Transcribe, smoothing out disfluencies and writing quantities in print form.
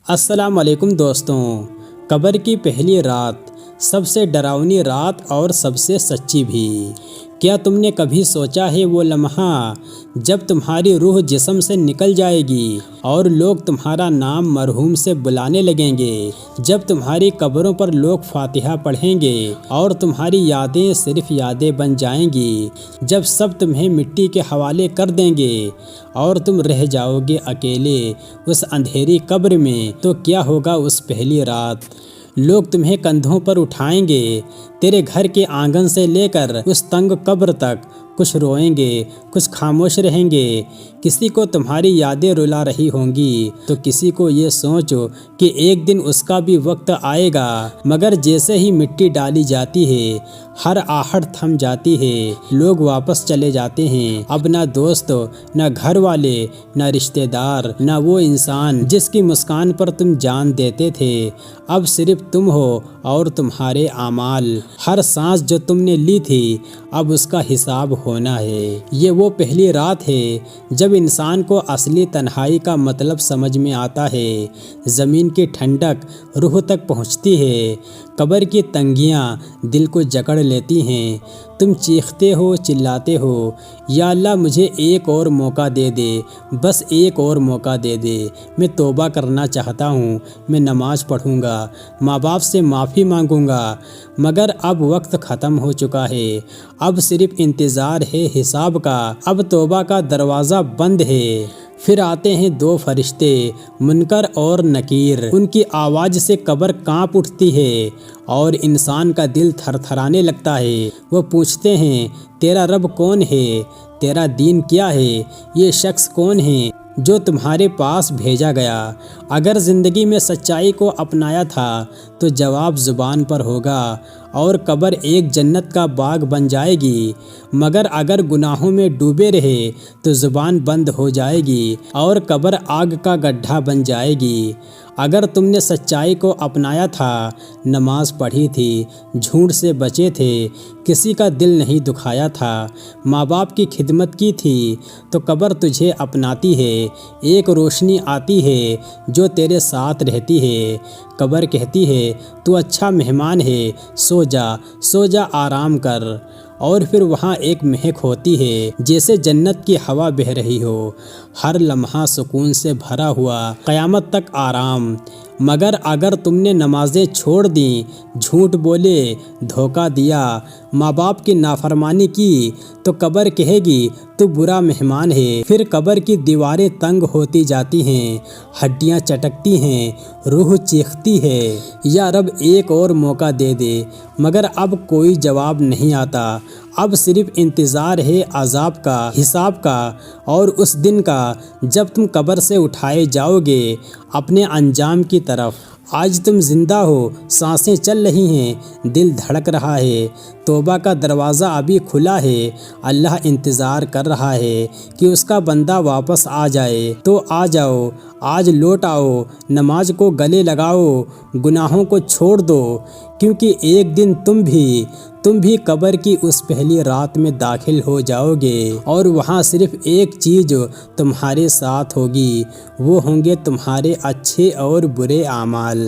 السلام علیکم دوستوں، قبر کی پہلی رات سب سے ڈراؤنی رات اور سب سے سچی بھی۔ کیا تم نے کبھی سوچا ہے وہ لمحہ جب تمہاری روح جسم سے نکل جائے گی اور لوگ تمہارا نام مرحوم سے بلانے لگیں گے، جب تمہاری قبروں پر لوگ فاتحہ پڑھیں گے اور تمہاری یادیں صرف یادیں بن جائیں گی، جب سب تمہیں مٹی کے حوالے کر دیں گے اور تم رہ جاؤ گے اکیلے اس اندھیری قبر میں، تو کیا ہوگا اس پہلی رات؟ لوگ تمہیں کندھوں پر اٹھائیں گے، تیرے گھر کے آنگن سے لے کر اس تنگ قبر تک، کچھ روئیں گے، کچھ خاموش رہیں گے، کسی کو تمہاری یادیں رلا رہی ہوں گی تو کسی کو یہ سوچو کہ ایک دن اس کا بھی وقت آئے گا، مگر جیسے ہی مٹی ڈالی جاتی ہے، ہر آہٹ تھم جاتی ہے، لوگ واپس چلے جاتے ہیں، اب نہ دوست، نہ گھر والے، نہ رشتہ دار، نہ وہ انسان جس کی مسکان پر تم جان دیتے تھے، اب صرف تم ہو اور تمہارے اعمال، ہر سانس جو تم نے لی تھی اب اس کا حساب ہونا ہے۔ یہ وہ پہلی رات ہے جب انسان کو اصلی تنہائی کا مطلب سمجھ میں آتا ہے، زمین کی ٹھنڈک روح تک پہنچتی ہے، قبر کی تنگیاں دل کو جکڑ لیتی ہیں، تم چیختے ہو، چلاتے ہو، یا اللہ مجھے ایک اور موقع دے دے، بس ایک اور موقع دے دے، میں توبہ کرنا چاہتا ہوں، میں نماز پڑھوں گا، ماں باپ سے معافی مانگوں گا، مگر اب وقت ختم ہو چکا ہے، اب صرف انتظار ہے حساب کا، اب توبہ کا دروازہ بند ہے۔ پھر آتے ہیں دو فرشتے، منکر اور نکیر، ان کی آواز سے قبر کانپ اٹھتی ہے اور انسان کا دل تھر تھرانے لگتا ہے۔ وہ پوچھتے ہیں، تیرا رب کون ہے؟ تیرا دین کیا ہے؟ یہ شخص کون ہے جو تمہارے پاس بھیجا گیا؟ اگر زندگی میں سچائی کو اپنایا تھا تو جواب زبان پر ہوگا اور قبر ایک جنت کا باغ بن جائے گی، مگر اگر گناہوں میں ڈوبے رہے تو زبان بند ہو جائے گی اور قبر آگ کا گڈھا بن جائے گی۔ اگر تم نے سچائی کو اپنایا تھا، نماز پڑھی تھی، جھوٹ سے بچے تھے، کسی کا دل نہیں دکھایا تھا، ماں باپ کی خدمت کی تھی، تو قبر تجھے اپناتی ہے، ایک روشنی آتی ہے جو تیرے ساتھ رہتی ہے۔ قبر کہتی ہے، تو اچھا مہمان ہے، سو جا آرام کر، اور پھر وہاں ایک مہک ہوتی ہے جیسے جنت کی ہوا بہہ رہی ہو، ہر لمحہ سکون سے بھرا ہوا، قیامت تک آرام۔ مگر اگر تم نے نمازیں چھوڑ دیں، جھوٹ بولے، دھوکہ دیا، ماں باپ کی نافرمانی کی، تو قبر کہے گی تو برا مہمان ہے۔ پھر قبر کی دیواریں تنگ ہوتی جاتی ہیں، ہڈیاں چٹکتی ہیں، روح چیختی ہے، یا رب ایک اور موقع دے دے، مگر اب کوئی جواب نہیں آتا، اب صرف انتظار ہے عذاب کا، حساب کا، اور اس دن کا جب تم قبر سے اٹھائے جاؤ گے اپنے انجام کی طرف۔ آج تم زندہ ہو، سانسیں چل رہی ہیں، دل دھڑک رہا ہے، توبہ کا دروازہ ابھی کھلا ہے، اللہ انتظار کر رہا ہے کہ اس کا بندہ واپس آ جائے، تو آ جاؤ، آج لوٹ آؤ، نماز کو گلے لگاؤ، گناہوں کو چھوڑ دو، کیونکہ ایک دن تم بھی قبر کی اس پہلی رات میں داخل ہو جاؤ گے، اور وہاں صرف ایک چیز تمہارے ساتھ ہوگی، وہ ہوں گے تمہارے اچھے اور برے اعمال۔